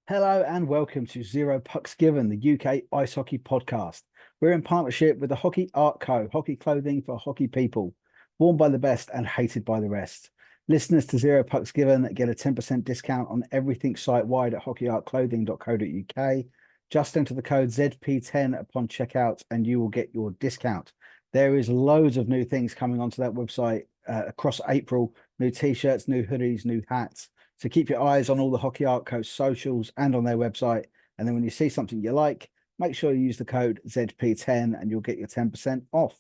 Hello and welcome to Zero Pucks Given, the UK Ice Hockey Podcast. We're in partnership with the Hockey Art Co, hockey clothing for hockey people, worn by the best and hated by the rest. Listeners to Zero Pucks Given get a 10% discount on everything site-wide at hockeyartclothing.co.uk. Just enter the code ZP10 upon checkout and you will get your discount. There is loads of new things coming onto that website across April, new t-shirts, new hoodies, new hats. So keep your eyes on all the Hockey Art Co socials and on their website. And then when you see something you like, make sure you use the code ZP10 and you'll get your 10% off.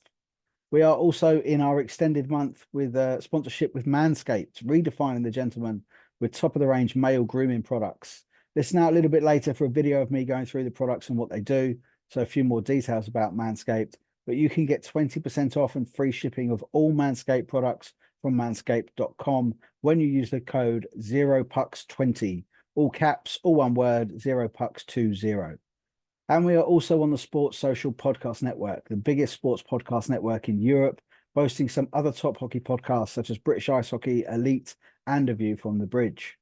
We are also in our extended month with sponsorship with Manscaped, redefining the gentleman with top of the range male grooming products. Listen out a little bit later for a video of me going through the products and what they do. So a few more details about Manscaped, but you can get 20% off and free shipping of all Manscaped products from manscaped.com when you use the code 0pucks20, all caps, all one word, 0pucks20. And we are also on the Sports Social Podcast Network, the biggest sports podcast network in Europe, boasting some other top hockey podcasts such as British Ice Hockey, Elite, and A View from the Bridge.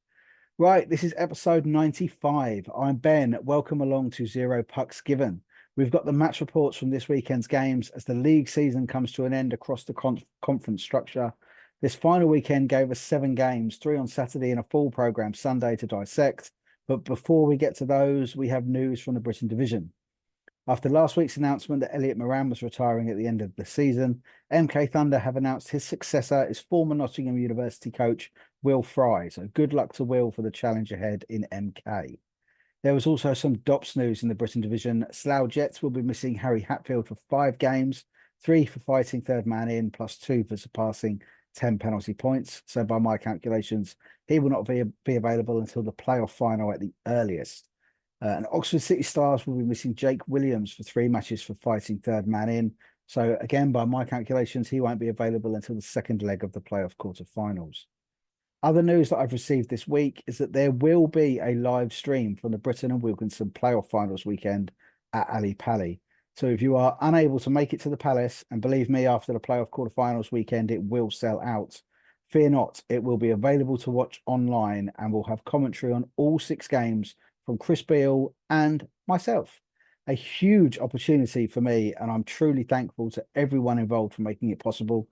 Right, this is episode 95. I'm Ben. Welcome along to Zero Pucks Given. We've got the match reports from this weekend's games as the league season comes to an end across the conference structure. This final weekend gave us 7 games, 3 on Saturday and a full programme Sunday to dissect. But before we get to those, we have news from the Britton division. After last week's announcement that Elliot Moran was retiring at the end of the season, MK Thunder have announced his successor is former Nottingham University coach Will Fry. So good luck to Will for the challenge ahead in MK. There was also some DOPS news in the Britton division. Slough Jets will be missing Harry Hatfield for 5 games, 3 for fighting third man in, plus 2 for surpassing 10 penalty points. So by my calculations, he will not be available until the playoff final at the earliest. And Oxford City Stars will be missing Jake Williams for 3 matches for fighting third man in. So again, by my calculations, he won't be available until the second leg of the playoff quarterfinals. Other news that I've received this week is that there will be a live stream from the Britton and Wilkinson playoff finals weekend at Ali Pally. So if you are unable to make it to the Palace, and believe me, after the playoff quarterfinals weekend, it will sell out. Fear not, it will be available to watch online and we'll have commentary on all 6 games from Chris Beale and myself. A huge opportunity for me, and I'm truly thankful to everyone involved for making it possible.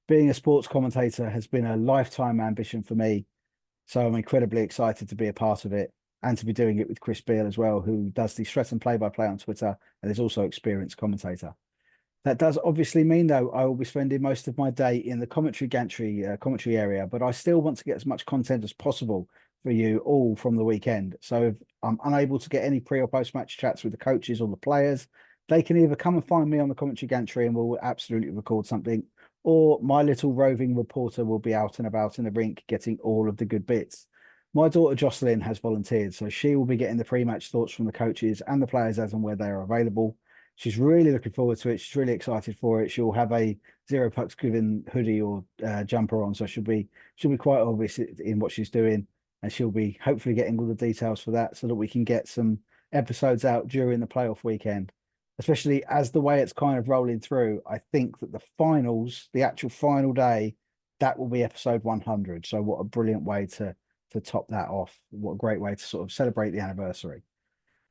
Being a sports commentator has been a lifetime ambition for me, so I'm incredibly excited to be a part of it. And to be doing it with Chris Beale as well, who does the Stretton play-by-play on Twitter and is also experienced commentator. That does obviously mean, though, I will be spending most of my day in the commentary gantry, commentary area, but I still want to get as much content as possible for you all from the weekend. So if I'm unable to get any pre or post-match chats with the coaches or the players, they can either come and find me on the commentary gantry and we'll absolutely record something, or my little roving reporter will be out and about in the rink getting all of the good bits. My daughter Jocelyn has volunteered, so she will be getting the pre-match thoughts from the coaches and the players as and where they are available. She's really looking forward to it. She's really excited for it. She'll have a Zero Pucks Given hoodie or jumper on, so she'll be quite obvious in what she's doing, and she'll be hopefully getting all the details for that so that we can get some episodes out during the playoff weekend. Especially as the way it's kind of rolling through, I think that the finals, the actual final day, that will be episode 100. So what a brilliant way to top that off. What a great way to sort of celebrate the anniversary.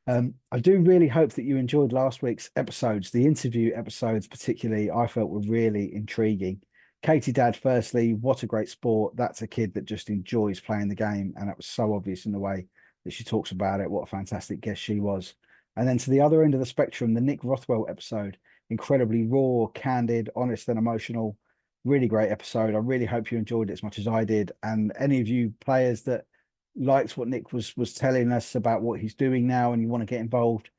I do really hope that you enjoyed last week's episodes. The interview episodes particularly, I felt were really intriguing. Katie Dad, firstly, what a great sport. That's a kid that just enjoys playing the game, and that was so obvious in the way that she talks about it. What a fantastic guest she was. And then to the other end of the spectrum, the Nick Rothwell episode, incredibly raw, candid, honest and emotional. Really great episode. I really hope you enjoyed it as much as I did. And any of you players that liked what Nick was telling us about what he's doing now and you want to get involved,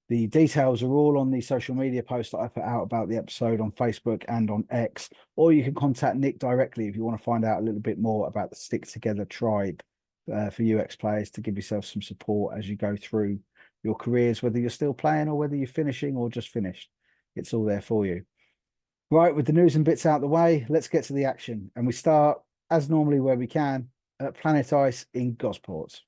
the details are all on the social media post that I put out about the episode on Facebook and on X, or you can contact Nick directly if you want to find out a little bit more about the Stick Together tribe. for UX players to give yourself some support as you go through your careers, whether you're still playing or whether you're finishing or just finished. It's all there for you. Right, with the news and bits out the way, let's get to the action. And we start, as normally where we can, at Planet Ice in Gosport.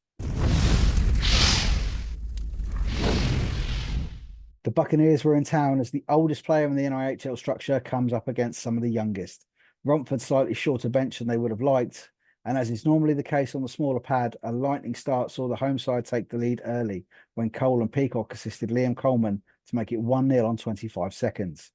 The Buccaneers were in town as the oldest player in the NIHL structure comes up against some of the youngest. Romford slightly shorter bench than they would have liked, and as is normally the case on the smaller pad, a lightning start saw the home side take the lead early when Cole and Peacock assisted Liam Coleman to make it 1-0 on 25 seconds.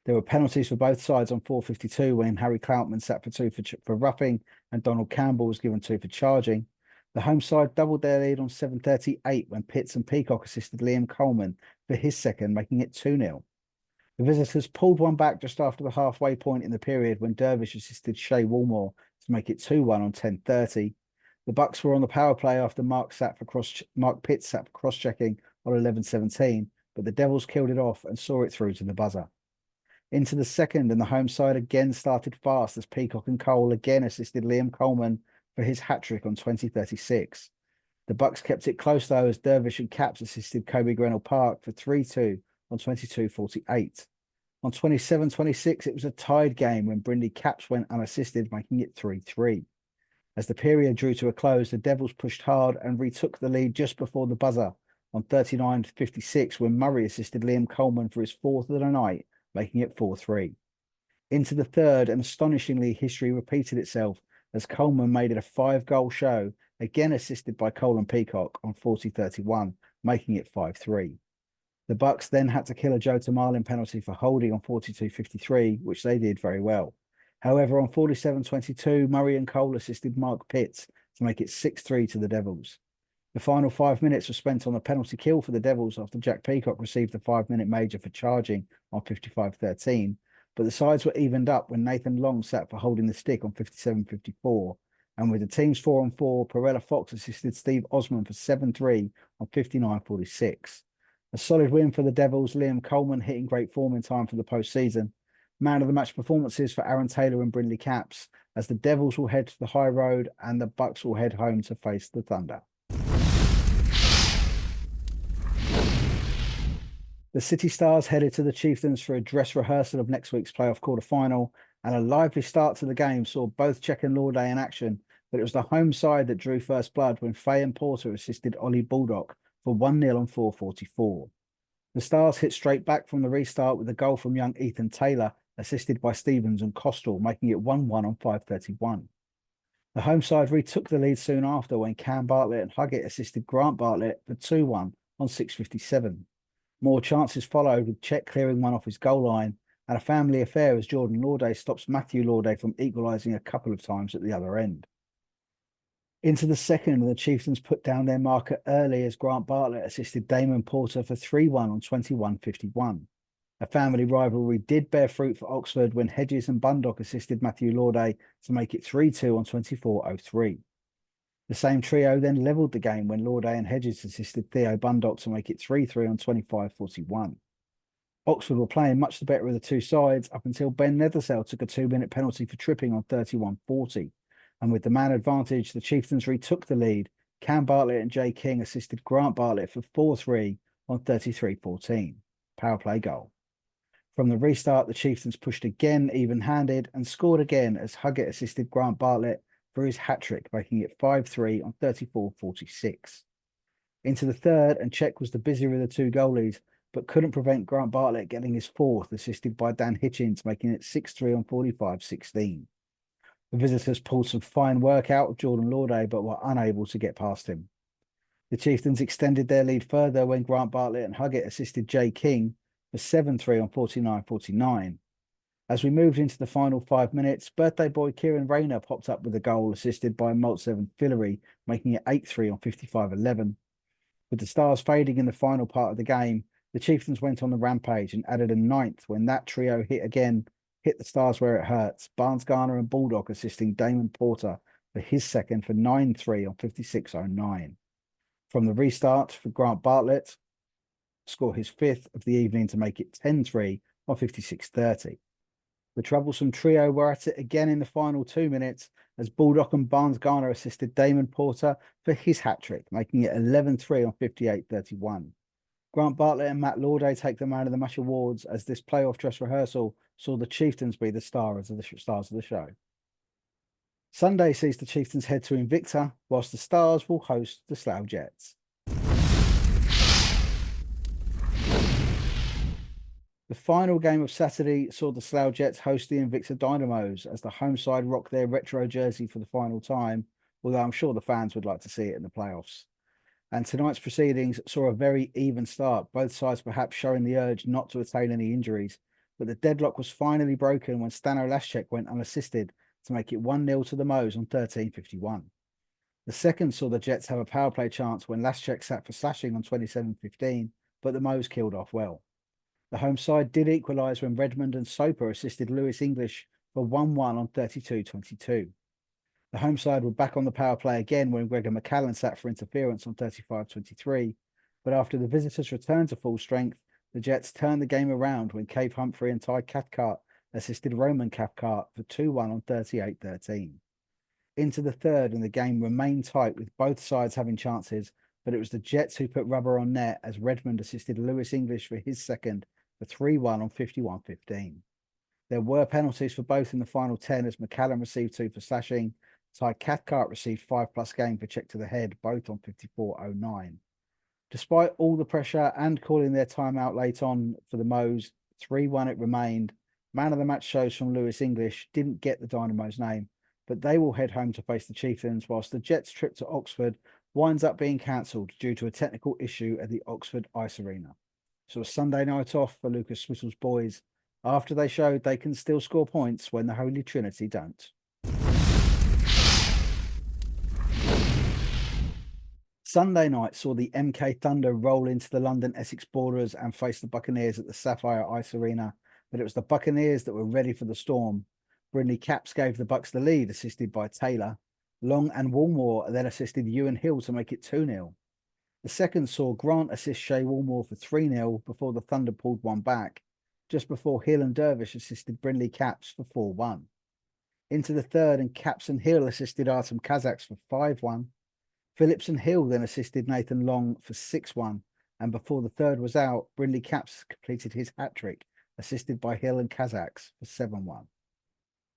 There were penalties for both sides on 4:52 when Harry Cloutman sat for 2 for roughing and Donald Campbell was given 2 for charging. The home side doubled their lead on 7:38 when Pitts and Peacock assisted Liam Coleman for his second, making it 2-0. The visitors pulled one back just after the halfway point in the period when Dervish assisted Shea Woolmore to make it 2-1 on 10:30. The Bucs were on the power play after Mark Pitts sat for cross-checking on 11:17, but the Devils killed it off and saw it through to the buzzer. Into the second, and the home side again started fast as Peacock and Cole again assisted Liam Coleman for his hat-trick on 20:36. The Bucs kept it close though as Dervish and Caps assisted Kobe Grenell Park for 3-2 on 22:48. On 27:26, it was a tied game when Brindley Caps went unassisted, making it 3-3. As the period drew to a close, the Devils pushed hard and retook the lead just before the buzzer on 39:56 when Murray assisted Liam Coleman for his fourth of the night, making it 4-3. Into the third, and astonishingly, history repeated itself as Coleman made it a 5-goal show, again assisted by Cole and Peacock on 40:31, making it 5-3. The Bucs then had to kill a Joe Tamalin penalty for holding on 42:53, which they did very well. However, on 47:22, Murray and Cole assisted Mark Pitts to make it 6-3 to the Devils. The final 5 minutes were spent on a penalty kill for the Devils after Jack Peacock received a 5-minute major for charging on 55:13, but the sides were evened up when Nathan Long sat for holding the stick on 57:54, and with the team's 4-on-4, Perella Fox assisted Steve Osman for 7-3 on 59:46. A solid win for the Devils, Liam Coleman hitting great form in time for the postseason. Man of the match performances for Aaron Taylor and Brindley Caps, as the Devils will head to the high road and the Bucs will head home to face the Thunder. The City Stars headed to the Chieftains for a dress rehearsal of next week's playoff quarter-final, and a lively start to the game saw both Czech and Lauday in action, but it was the home side that drew first blood when Faye and Porter assisted Ollie Baldock for 1-0 on 4:44. The Stars hit straight back from the restart with a goal from young Ethan Taylor, assisted by Stevens and Costal, making it 1-1 on 5:31. The home side retook the lead soon after when Cam Bartlett and Huggett assisted Grant Bartlett for 2-1 on 6:57. More chances followed, with Czech clearing one off his goal line, and a family affair as Jordan Lauday stops Matthew Lauday from equalising a couple of times at the other end. Into the second, and the Chieftains put down their marker early as Grant Bartlett assisted Damon Porter for 3-1 on 21:51. A family rivalry did bear fruit for Oxford when Hedges and Bundock assisted Matthew Lauday to make it 3-2 on 24:03. The same trio then levelled the game when Lauday and Hedges assisted Theo Bundock to make it 3-3 on 25:41. Oxford were playing much the better of the two sides up until Ben Nethersell took a 2-minute penalty for tripping on 31:40. And with the man advantage, the Chieftains retook the lead. Cam Bartlett and Jay King assisted Grant Bartlett for 4-3 on 33:14. Power play goal. From the restart, the Chieftains pushed again even-handed and scored again as Huggett assisted Grant Bartlett for his hat-trick, making it 5-3 on 34:46. Into the third, and Czech was the busier of the two goalies, but couldn't prevent Grant Bartlett getting his fourth, assisted by Dan Hitchins, making it 6-3 on 45:16. The visitors pulled some fine work out of Jordan Lauday, but were unable to get past him. The Chieftains extended their lead further when Grant Bartlett and Huggett assisted Jay King for 7-3 on 49:49. As we moved into the final 5 minutes, birthday boy Kieran Rayner popped up with a goal, assisted by Maltsev Fillery, making it 8-3 on 55:11. With the Stars fading in the final part of the game, the Chieftains went on the rampage and added a ninth when that trio hit the Stars where it hurts. Barnes Garner and Baldock assisting Damon Porter for his second for 9-3 on 56:09. From the restart for Grant Bartlett, score his fifth of the evening to make it 10-3 on 56:30. The troublesome trio were at it again in the final 2 minutes as Baldock and Barnes-Garner assisted Damon Porter for his hat-trick, making it 11-3 on 58-31. Grant Bartlett and Matt Lauday take the Man of the Match awards as this playoff dress rehearsal saw the Chieftains be the stars of the show. Sunday sees the Chieftains head to Invicta, whilst the Stars will host the Slough Jets. The final game of Saturday saw the Slough Jets host the Invicta Dynamos as the home side rocked their retro jersey for the final time, although I'm sure the fans would like to see it in the playoffs. And tonight's proceedings saw a very even start, both sides perhaps showing the urge not to attain any injuries, but the deadlock was finally broken when Stano Laschek went unassisted to make it 1-0 to the Moes on 13:51. The second saw the Jets have a power play chance when Laschek sat for slashing on 27:15, but the Moes killed off well. The home side did equalise when Redmond and Soper assisted Lewis English for 1-1 on 32:22. The home side were back on the power play again when Gregor McCallan sat for interference on 35:23, but after the visitors returned to full strength, the Jets turned the game around when Cave Humphrey and Ty Cathcart assisted Roman Cathcart for 2-1 on 38:13. Into the third, and the game remained tight with both sides having chances, but it was the Jets who put rubber on net as Redmond assisted Lewis English for his second for 3-1 on 51:15. There were penalties for both in the final 10 as McCallum received 2 for slashing. Ty Cathcart received 5+ game for check to the head, both on 54:09. Despite all the pressure and calling their timeout late on for the Moes, 3-1 it remained. Man of the match shows from Lewis English didn't get the Dynamo's name, but they will head home to face the Chieftains, whilst the Jets' trip to Oxford winds up being cancelled due to a technical issue at the Oxford Ice Arena. So a Sunday night off for Lucas Swittle's boys after they showed they can still score points when the Holy Trinity don't. Sunday night saw the MK Thunder roll into the London Essex Borderers and face the Buccaneers at the Sapphire Ice Arena, but it was the Buccaneers that were ready for the storm. Brindley Caps gave the Bucs the lead, assisted by Taylor. Long and Woolmore then assisted Ewan Hill to make it 2-0. The second saw Grant assist Shea Woolmore for 3-0 before the Thunder pulled one back, just before Hill and Dervish assisted Brindley Caps for 4-1. Into the third, and Caps and Hill assisted Artem Kazaks for 5-1. Phillips and Hill then assisted Nathan Long for 6-1, and before the third was out, Brindley Caps completed his hat-trick, assisted by Hill and Kazaks for 7-1.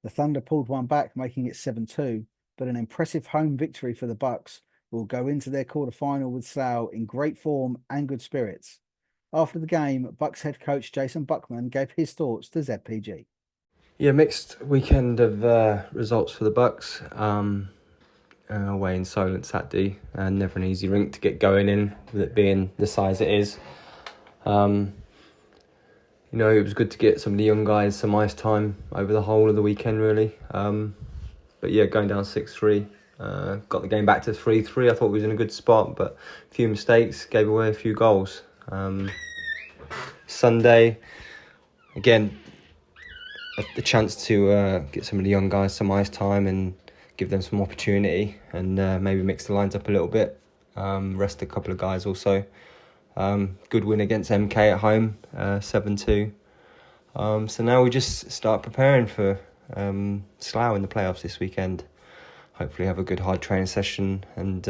The Thunder pulled one back, making it 7-2, but an impressive home victory for the Bucs will go into their quarter-final with Slough in great form and good spirits. After the game, Bucs head coach Jason Buckman gave his thoughts to ZPG. Yeah, mixed weekend of results for the Bucs. Away in Solent Saturday, and never an easy rink to get going in, with it being the size it is. It was good to get some of the young guys some ice time over the whole of the weekend, really. But yeah, going down 6-3, got the game back to 3-3. I thought we was in a good spot, but a few mistakes, gave away a few goals. Sunday, again, a chance to get some of the young guys some ice time and give them some opportunity, and maybe mix the lines up a little bit. Rest a couple of guys also. Good win against MK at home, 7-2. So now we just start preparing for Slough in the playoffs this weekend. Hopefully have a good hard training session, and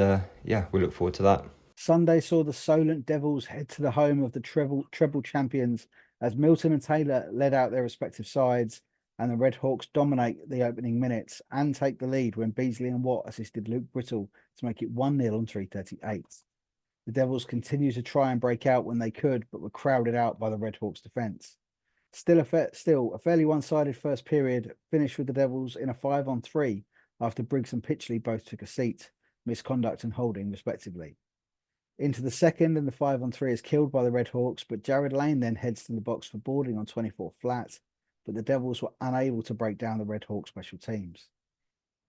we look forward to that. Sunday saw the Solent Devils head to the home of the treble champions as Milton and Taylor led out their respective sides, and the Red Hawks dominate the opening minutes and take the lead when Beasley and Watt assisted Luke Brittle to make it 1-0 on 3:38. The Devils continued to try and break out when they could, but were crowded out by the Red Hawks' defence. Still a fairly one-sided first period finished with the Devils in a 5-on-3 after Briggs and Pitchley both took a seat, misconduct and holding respectively. Into the second, and the 5-on-3 is killed by the Red Hawks, but Jared Lane then heads to the box for boarding on 24 flat, but the Devils were unable to break down the Red Hawk special teams.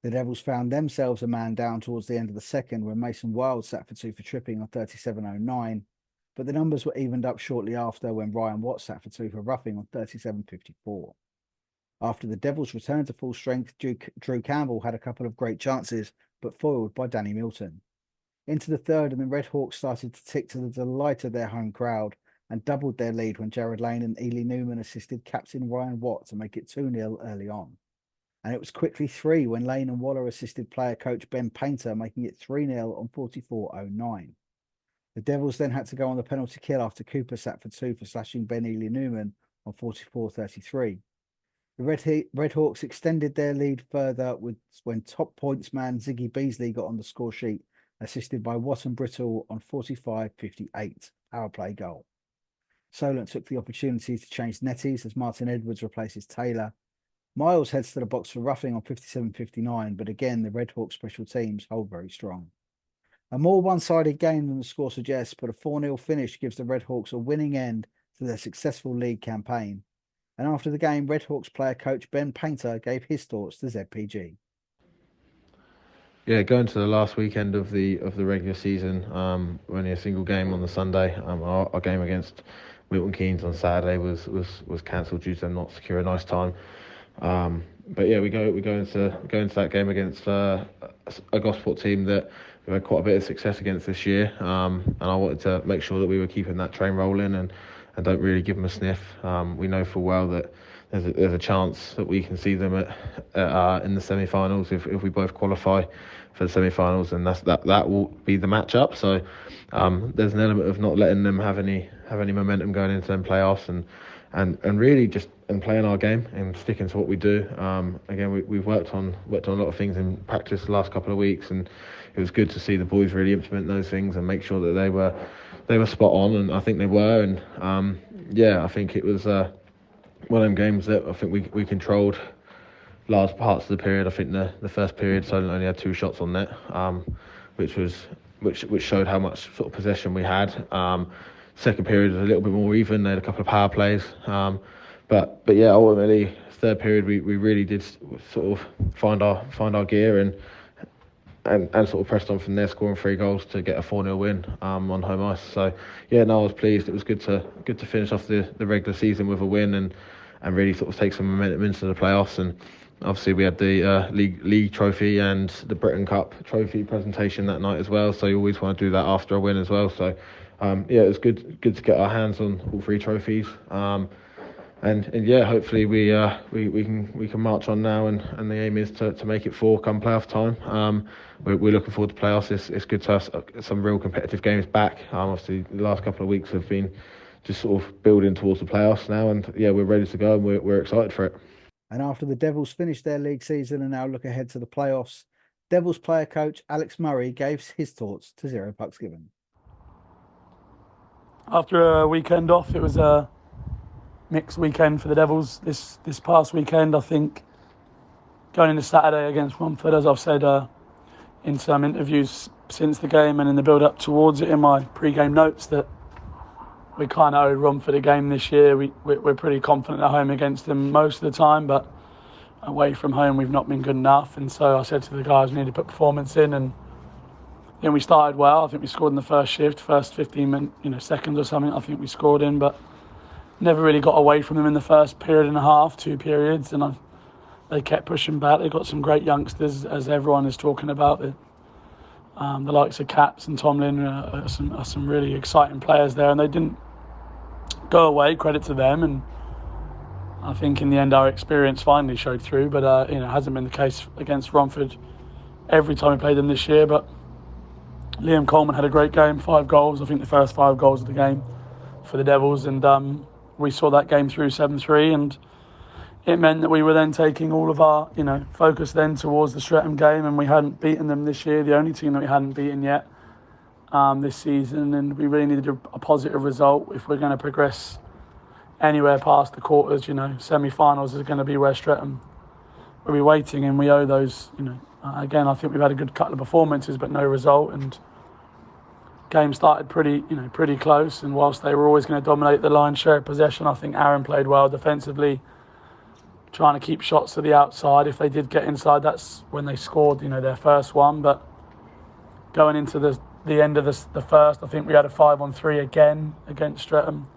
The Devils found themselves a man down towards the end of the second when Mason Wild sat for 2 for tripping on 37:09, but the numbers were evened up shortly after when Ryan Watt sat for 2 for roughing on 37:54. After the Devils returned to full strength, Drew Campbell had a couple of great chances, but foiled by Danny Milton. Into the third, and the Red Hawks started to tick to the delight of their home crowd and doubled their lead when Jared Lane and Ely Newman assisted captain Ryan Watt to make it 2-0 early on. And it was quickly 3 when Lane and Waller assisted player coach Ben Painter, making it 3-0 on 44.09. The Devils then had to go on the penalty kill after Cooper sat for 2 for slashing Ben Ely Newman on 44.33. The Red Hawks extended their lead further when top points man Ziggy Beasley got on the score sheet, assisted by Watson Brittle on 45.58, power play goal. Solent took the opportunity to change netties as Martin Edwards replaces Taylor. Miles heads to the box for roughing on 57.59, but again, the Red Hawks special teams hold very strong. A more one-sided game than the score suggests, but a 4-0 finish gives the Red Hawks a winning end to their successful league campaign. And after the game, Red Hawks player coach Ben Painter gave his thoughts to ZPG. Yeah, going to the last weekend of the regular season, only a single game on the Sunday. Our game against Milton Keynes on Saturday was cancelled due to them not secure a nice time. But yeah, we go into that game against a Gosport team that we've had quite a bit of success against this year. And I wanted to make sure that we were keeping that train rolling and don't really give them a sniff. We know full well that there's a chance that we can see them in the semi-finals if we both qualify for the semi-finals, and that will be the matchup. So there's an element of not letting them have any momentum going into them playoffs and really just playing our game and sticking to what we do. Again, we've worked on a lot of things in practice the last couple of weeks, and it was good to see the boys really implement those things and make sure that they were spot on, and I think they were. And I think it was one of them games that I think we controlled large parts of the period. I think the first period Solent only had 2 shots on net, which showed how much sort of possession we had. Second period was a little bit more even. They had a couple of power plays, but yeah, ultimately third period we really did sort of find our gear and sort of pressed on from there, scoring 3 goals to get a 4-0 win on home ice. So yeah, no, I was pleased. It was good to finish off the regular season with a win and really sort of take some momentum into the playoffs. And obviously we had the league trophy and the Britton Cup trophy presentation that night as well. So you always want to do that after a win as well. So it was good to get our hands on all 3 trophies. And yeah, hopefully we can march on now, and the aim is to make it 4 come playoff time. We're looking forward to playoffs. It's good to have some real competitive games back. Obviously the last couple of weeks have been just sort of building towards the playoffs now, and yeah, we're ready to go and we're excited for it. And after the Devils finished their league season and now look ahead to the playoffs, Devils player coach Alex Murray gave his thoughts to Zero Pucks Given. After a weekend off, it was a mixed weekend for the Devils. This past weekend, I think, going into Saturday against Romford, as I've said in some interviews since the game and in the build-up towards it in my pre-game notes, that we kind of owed Romford a game this year. We're pretty confident at home against them most of the time, but away from home we've not been good enough. And so I said to the guys, we need to put performance in, and then we started well. I think we scored in the first shift, first 15 seconds or something. I think we scored in, but never really got away from them in the first period and a half, 2 periods, and they kept pushing back. They've got some great youngsters, as everyone is talking about. The likes of Caps and Tomlin are some really exciting players there, and they didn't go away. Credit to them, and I think in the end our experience finally showed through. But it hasn't been the case against Romford every time we played them this year. But Liam Coleman had a great game, 5 goals. I think the first 5 goals of the game for the Devils, and we saw that game through 7-3, and it meant that we were then taking all of our focus then towards the Streatham game, and we hadn't beaten them this year, the only team that we hadn't beaten yet this season, and we really needed a positive result if we're going to progress anywhere past the quarters. Semi-finals is going to be where Streatham will be waiting, and we owe those. Again, I think we've had a good couple of performances, but no result, and game started pretty close. And whilst they were always going to dominate the lion's share of possession, I think Aaron played well defensively, trying to keep shots to the outside. If they did get inside, that's when they scored, their first one. But going into the end of the first, I think we had a 5-on-3 again against Streatham,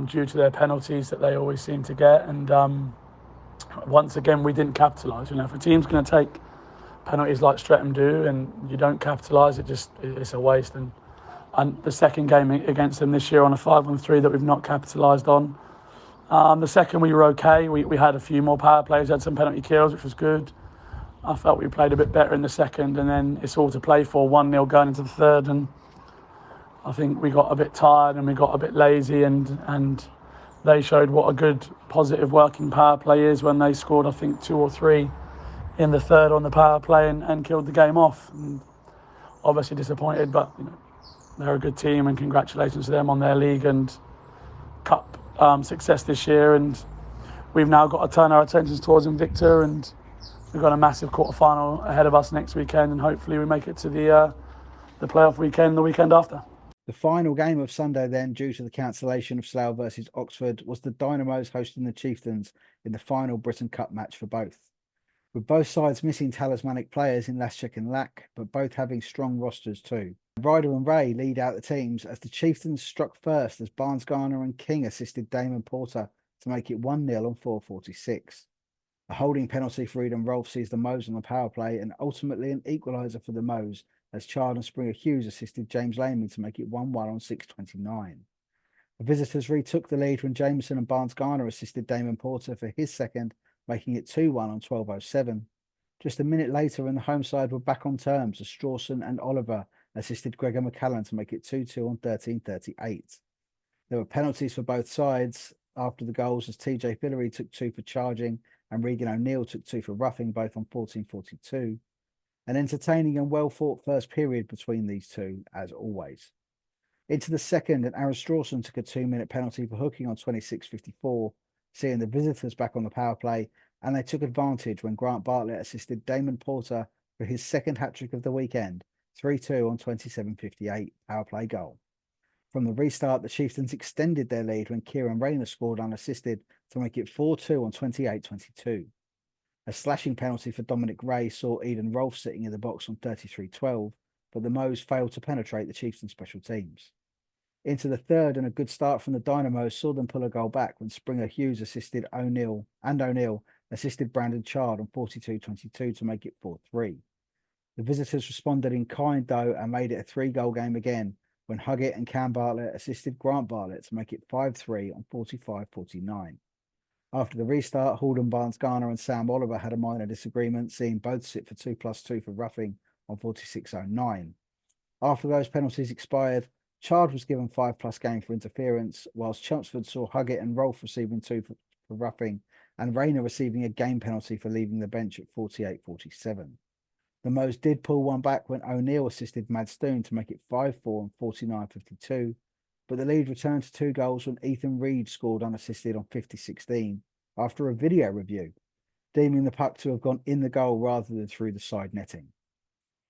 due to their penalties that they always seem to get. And once again, we didn't capitalise. If a team's going to take penalties like Streatham do and you don't capitalise, it's a waste. And the second game against them this year on a 5-on-3 that we've not capitalised on, The second we were okay. We had a few more power plays, had some penalty kills, which was good. I felt we played a bit better in the second, and then it's all to play for, 1-0 going into the third, and I think we got a bit tired and we got a bit lazy, and they showed what a good, positive working power play is when they scored, I think, 2 or 3 in the third on the power play and killed the game off. And obviously disappointed, but they're a good team, and congratulations to them on their league and cup success this year. And we've now got to turn our attentions towards Invicta, and we've got a massive quarter-final ahead of us next weekend, and hopefully we make it to the playoff weekend the weekend after. The final game of Sunday then, due to the cancellation of Slough versus Oxford, was the Dynamos hosting the Chieftains in the final Britain Cup match for both. With both sides missing talismanic players in Laschek and Lack, but both having strong rosters too. Ryder and Ray lead out the teams as the Chieftains struck first as Barnes Garner and King assisted Damon Porter to make it 1-0 on 4:46. A holding penalty for Eden Rolfe sees the Moes on the power play, and ultimately an equaliser for the Moes as Chard and Springer Hughes assisted James Lamy to make it 1-1 on 6:29. The visitors retook the lead when Jameson and Barnes Garner assisted Damon Porter for his second, making it 2-1 on 12:07. Just a minute later, and the home side were back on terms as Strawson and Oliver assisted Gregor McCallan to make it 2-2 on 13:38. There were penalties for both sides after the goals as TJ Fillery took 2 for charging and Regan O'Neill took 2 for roughing, both on 14:42. An entertaining and well-fought first period between these two, as always. Into the second, and Aaron Strawson took a 2-minute penalty for hooking on 26:54, seeing the visitors back on the power play, and they took advantage when Grant Bartlett assisted Damon Porter for his second hat-trick of the weekend, 3-2 on 27:58 power play goal. From the restart, the Chieftains extended their lead when Kieran Rayner scored unassisted to make it 4-2 on 28:22. A slashing penalty for Dominic Ray saw Eden Rolfe sitting in the box on 33:12, but the Moes failed to penetrate the Chieftains special teams. Into the third, and a good start from the Dynamos saw them pull a goal back when Springer Hughes assisted O'Neill assisted Brandon Chard on 42:22 to make it 4-3. The visitors responded in kind though and made it a 3-goal game again when Huggett and Cam Bartlett assisted Grant Bartlett to make it 5-3 on 45:49. After the restart, Halden Barnes Garner and Sam Oliver had a minor disagreement, seeing both sit for 2+2 for roughing on 46:09. After those penalties expired, Chard was given 5+ game for interference, whilst Chelmsford saw Huggett and Rolfe receiving 2 for roughing, and Rayner receiving a game penalty for leaving the bench at 48:47. The Moes did pull one back when O'Neill assisted Madstoon to make it 5-4 on 49:52, but the lead returned to 2 goals when Ethan Reed scored unassisted on 50:16 after a video review, deeming the puck to have gone in the goal rather than through the side netting.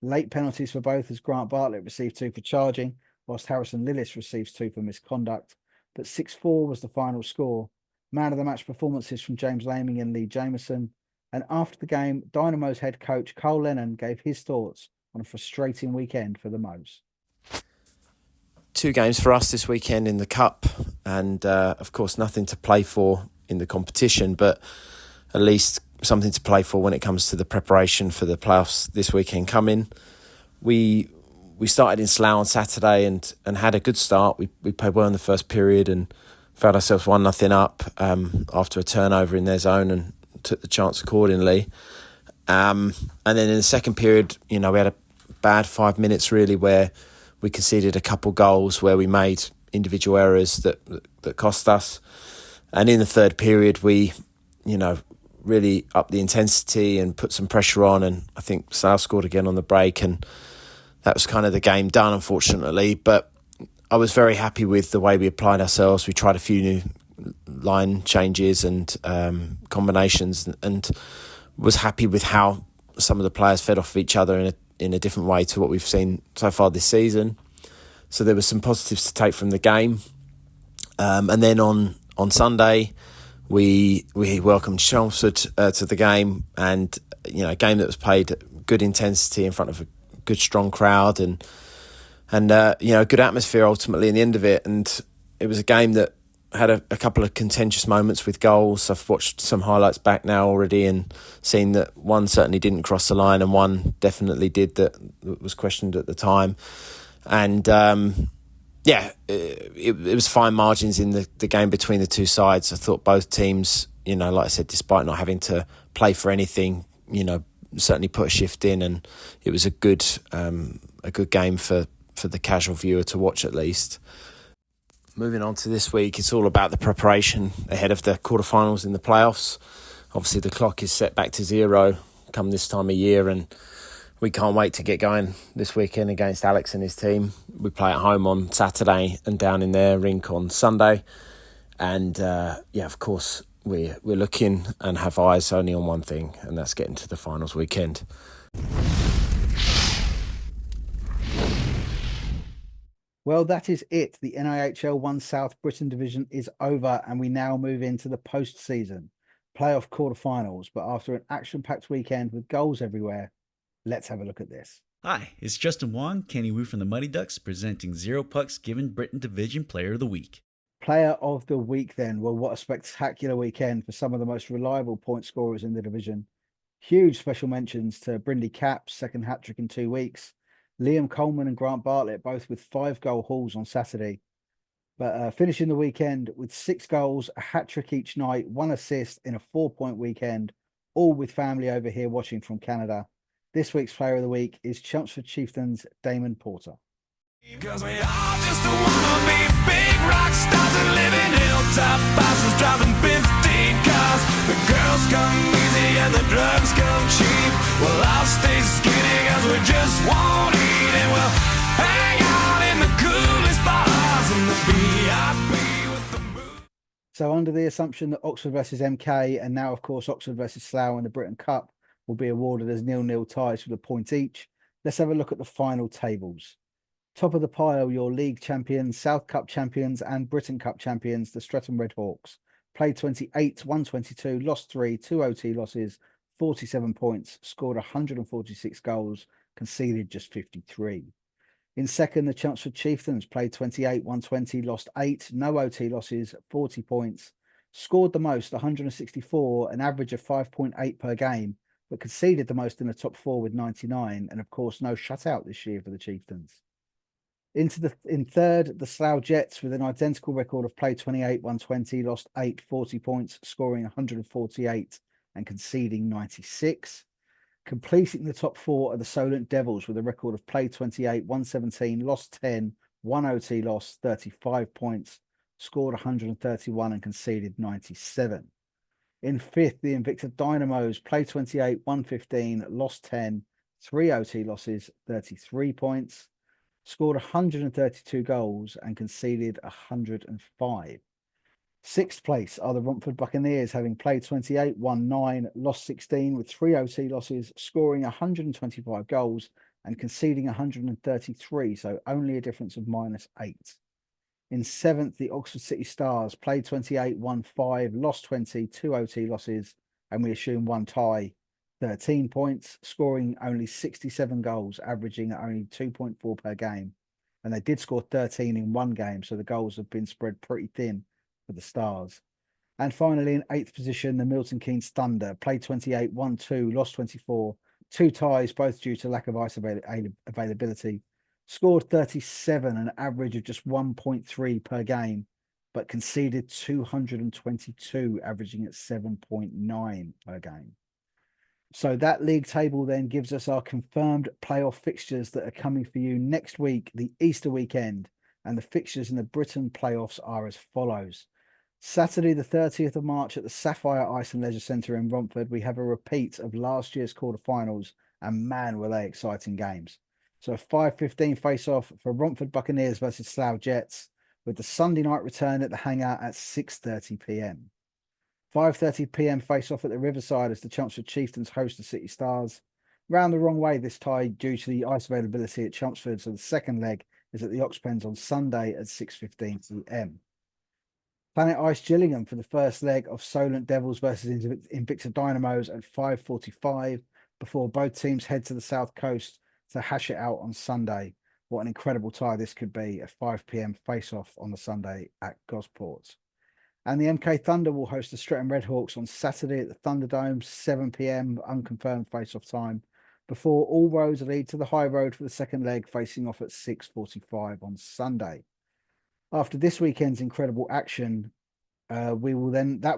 Late penalties for both as Grant Bartlett received 2 for charging, whilst Harrison Lillis receives 2 for misconduct, but 6-4 was the final score. Man of the match performances from James Laming and Lee Jameson. And after the game, Dynamos head coach Cole Lennon gave his thoughts on a frustrating weekend for the Moes. 2 games for us this weekend in the Cup, and of course nothing to play for in the competition, but at least something to play for when it comes to the preparation for the playoffs this weekend coming. We started in Slough on Saturday and had a good start. We played well in the first period and found ourselves 1-0 up after a turnover in their zone and took the chance accordingly. And then in the second period, we had a bad 5 minutes really where we conceded a couple goals where we made individual errors that cost us. And in the third period, we, really upped the intensity and put some pressure on. And I think Slough scored again on the break, and that was kind of the game done, unfortunately. But I was very happy with the way we applied ourselves. We tried a few new line changes and combinations, and was happy with how some of the players fed off of each other in a different way to what we've seen so far this season. So there were some positives to take from the game. And then on Sunday, we welcomed Chelmsford to the game, and a game that was played at good intensity in front of a good strong crowd and good atmosphere ultimately in the end of it. And it was a game that had a couple of contentious moments with goals. I've watched some highlights back now already and seen that one certainly didn't cross the line and one definitely did that was questioned at the time. And Yeah, it was fine margins in the game between the two sides. I thought both teams, like I said, despite not having to play for anything, certainly put a shift in, and it was a good game for the casual viewer to watch at least. Moving on to this week, it's all about the preparation ahead of the quarterfinals in the playoffs. Obviously, the clock is set back to 0 come this time of year, and we can't wait to get going this weekend against Alex and his team. We play at home on Saturday and down in their rink on Sunday. And of course, we're looking and have eyes only on one thing, and that's getting to the finals weekend. Well, that is it. The NIHL 1 South Britain division is over, and we now move into the postseason playoff quarterfinals. But after an action-packed weekend with goals everywhere, let's have a look at this. Hi, it's Justin Wong, Kenny Wu from the Muddy Ducks, presenting Zero Pucks Given Britton Division Player of the Week. Player of the Week, then. Well, what a spectacular weekend for some of the most reliable point scorers in the division. Huge special mentions to Brindley Capps, second hat-trick in 2 weeks. Liam Coleman and Grant Bartlett, both with 5-goal hauls on Saturday. But finishing the weekend with 6 goals, a hat-trick each night, 1 assist in a 4-point weekend, all with family over here watching from Canada. This week's Player of the Week is Chelmsford Chieftains' Damon Porter. Because we all just wanna be big rock stars and live in hilltop houses driving 15 cars. The girls come easy and the drugs come cheap. We'll all stay skinny cause we just won't eat. And we'll hang out in the coolest bars and the VIP with the booze. So under the assumption that Oxford versus MK and now, of course, Oxford versus Slough in the Britain Cup will be awarded as 0-0 ties with a point each, let's have a look at the final tables. Top of the pile, your league champions, South Cup champions and Britain Cup champions, the Streatham Redhawks. Played 28, won 22, lost 3, 2 OT losses, 47 points, scored 146 goals, conceded just 53. In second, the Chelmsford Chieftains played 28, won 20, lost 8, no OT losses, 40 points, scored the most, 164, an average of 5.8 per game, but conceded the most in the top 4 with 99, and of course no shutout this year for the Chieftains. In third, the Slough Jets with an identical record of play 28, 120, lost 8, 40 points, scoring 148 and conceding 96. Completing the top 4 are the Solent Devils with a record of play 28, 117, lost 10, 1 OT loss, 35 points, scored 131 and conceded 97. In fifth, the Invicta Dynamos play 28, 115, lost 10, 3 OT losses, 33 points. Scored 132 goals and conceded 105. Sixth place are the Romford Buccaneers, having played 28, won 9, lost 16 with 3 OT losses, scoring 125 goals and conceding 133, so only a difference of -8. In seventh, the Oxford City Stars played 28, won 5, lost 20, 2 OT losses, and we assume 1 tie. 13 points, scoring only 67 goals, averaging at only 2.4 per game. And they did score 13 in 1 game, so the goals have been spread pretty thin for the Stars. And finally, in 8th position, the Milton Keynes Thunder played 28, won 2, lost 24, 2 ties, both due to lack of ice availability. Scored 37, an average of just 1.3 per game, but conceded 222, averaging at 7.9 per game. So that league table then gives us our confirmed playoff fixtures that are coming for you next week, the Easter weekend. And the fixtures in the Britain playoffs are as follows. Saturday, the 30th of March at the Sapphire Ice and Leisure Centre in Romford, we have a repeat of last year's quarterfinals, and man, were they exciting games. So a 5:15 face-off for Romford Buccaneers versus Slough Jets, with the Sunday night return at the Hangar at 6:30 p.m. 5:30 p.m. face-off at the Riverside as the Chelmsford Chieftains host the City Stars. Round the wrong way this tie due to the ice availability at Chelmsford, so the second leg is at the Oxpens on Sunday at 6:15 p.m. Planet Ice Gillingham for the first leg of Solent Devils versus Invicta Dynamos at 5:45 before both teams head to the South Coast to hash it out on Sunday. What an incredible tie this could be, a 5 p.m. face-off on the Sunday at Gosport. And the MK Thunder will host the Streatham Redhawks on Saturday at the Thunderdome, 7 p.m. unconfirmed face-off time, before all roads lead to the High Road for the second leg, facing off at 6:45 on Sunday. After this weekend's incredible action, we will then know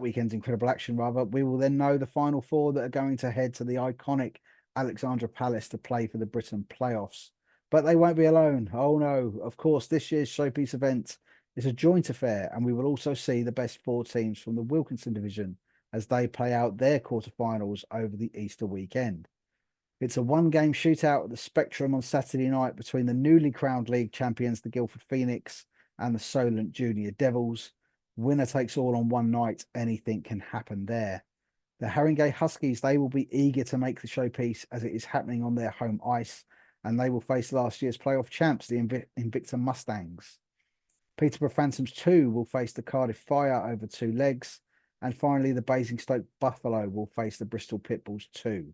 the final four that are going to head to the iconic Alexandra Palace to play for the Britain playoffs. But they won't be alone. Oh no, of course, this year's showpiece event is a joint affair, and we will also see the best four teams from the Wilkinson division as they play out their quarterfinals over the Easter weekend. It's a one-game shootout at the Spectrum on Saturday night between the newly crowned league champions, the Guildford Phoenix, and the Solent Junior Devils. Winner takes all on one night. Anything can happen there. The Haringey Huskies, they will be eager to make the showpiece as it is happening on their home ice, and they will face last year's playoff champs, the Invicta Mustangs. Peterborough Phantoms 2 will face the Cardiff Fire over 2 legs, and finally the Basingstoke Buffalo will face the Bristol Pitbulls 2.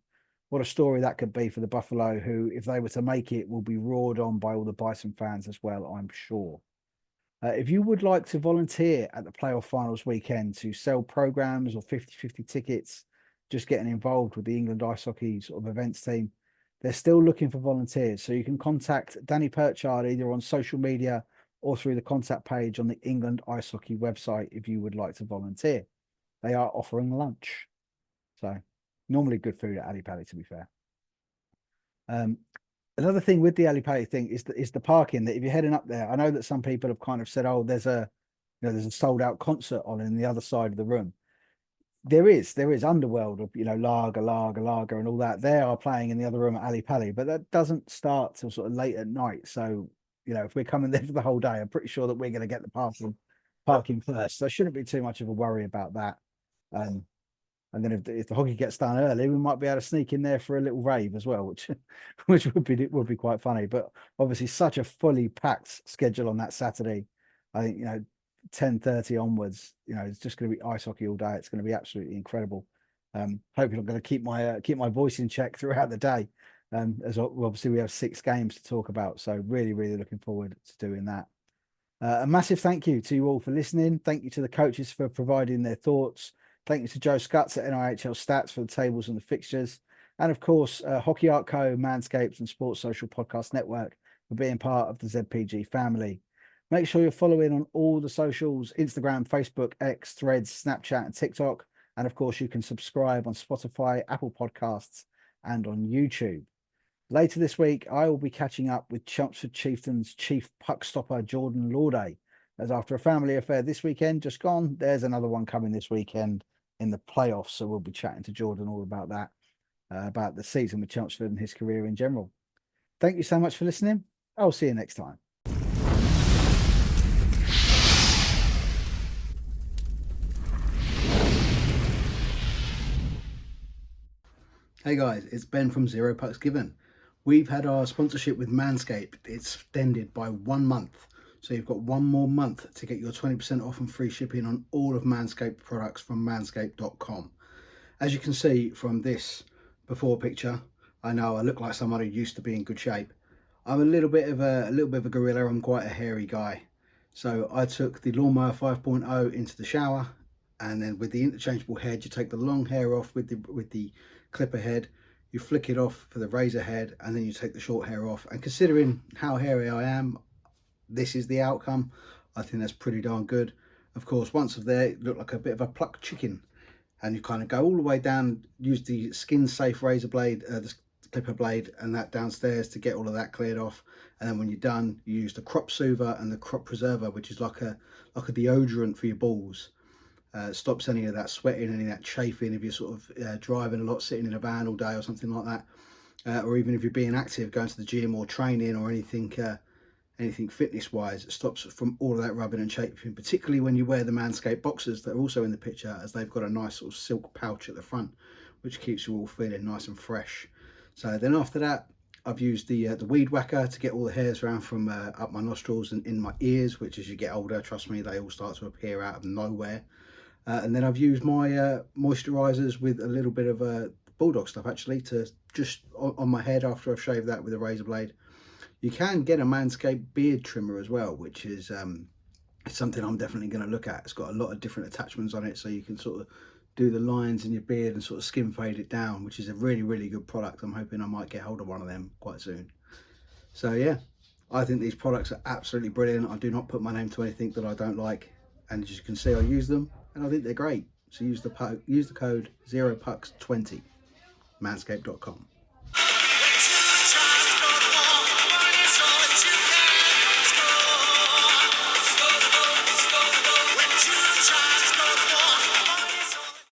What a story that could be for the Buffalo, who, if they were to make it, will be roared on by all the Bison fans as well, I'm sure. If you would like to volunteer at the playoff finals weekend to sell programs or 50-50 tickets, just getting involved with the England Ice Hockey sort of events team, they're still looking for volunteers. So you can contact Danny Perchard either on social media or through the contact page on the England Ice Hockey website if you would like to volunteer. They are offering lunch. So normally good food at Ali Pally, to be fair. Another thing with the Ali Pally thing is the parking, that if you're heading up there, I know that some people have kind of said, oh, there's a sold out concert on in the other side of the room. There is Underworld, of Lager and all that. They are playing in the other room at Ali Pally, but that doesn't start till sort of late at night. So, if we're coming there for the whole day, I'm pretty sure that we're going to get the parking first. So shouldn't be too much of a worry about that. And then if the hockey gets done early, we might be able to sneak in there for a little rave as well, which would be quite funny. But obviously, such a fully packed schedule on that Saturday. I think 10:30 onwards. It's just going to be ice hockey all day. It's going to be absolutely incredible. Hopefully, I'm going to keep my voice in check throughout the day. As obviously we have 6 games to talk about, so really, really looking forward to doing that. A massive thank you to you all for listening. Thank you to the coaches for providing their thoughts. Thank you to Joe Scutts at NIHL Stats for the tables and the fixtures. And of course, Hockey Art Co, Manscaped and Sports Social Podcast Network for being part of the ZPG family. Make sure you're following on all the socials, Instagram, Facebook, X, Threads, Snapchat and TikTok. And of course, you can subscribe on Spotify, Apple Podcasts and on YouTube. Later this week, I will be catching up with Chelmsford Chieftains chief puck stopper Jordan Lauday, as after a family affair this weekend just gone, there's another one coming this weekend in the playoffs. So we'll be chatting to Jordan all about that, about the season with Chelmsford and his career in general. Thank you so much for listening. I'll see you next time. Hey guys, it's Ben from Zero Pucks Given. We've had our sponsorship with Manscaped extended by 1 month. So you've got 1 more month to get your 20% off and free shipping on all of Manscaped products from manscaped.com. As you can see from this before picture, I know I look like someone who used to be in good shape. I'm a little bit of a gorilla. I'm quite a hairy guy. So I took the Lawnmower 5.0 into the shower, and then with the interchangeable head, you take the long hair off with the clipper head, you flick it off for the razor head, and then you take the short hair off. And considering how hairy I am, this is the outcome. I think that's pretty darn good. Of course, once of there, it looked like a bit of a plucked chicken. And you kind of go all the way down, use the skin safe razor blade, the clipper blade, and that downstairs to get all of that cleared off. And then when you're done, you use the crop soother and the crop preserver, which is like a deodorant for your balls. Stops any of that sweating, any of that chafing if you're sort of driving a lot, sitting in a van all day or something like that. Or even if you're being active, going to the gym or training or anything fitness wise, it stops from all of that rubbing and chafing, particularly when you wear the Manscaped boxers that are also in the picture, as they've got a nice sort of silk pouch at the front, which keeps you all feeling nice and fresh. So then after that, I've used the weed whacker to get all the hairs around from up my nostrils and in my ears, which as you get older, trust me, they all start to appear out of nowhere. And then I've used my moisturizers with a little bit of bulldog stuff actually, to just on my head after I've shaved that with a razor blade. You can get a Manscaped beard trimmer as well, which is it's something I'm definitely going to look at. It's got a lot of different attachments on it, so you can sort of do the lines in your beard and sort of skin fade it down, which is a really, really good product. I'm hoping I might get hold of one of them quite soon. So yeah, I think these products are absolutely brilliant. I do not put my name to anything that I don't like, and as you can see, I use them and I think they're great. So use the code 0pucks20, manscaped.com.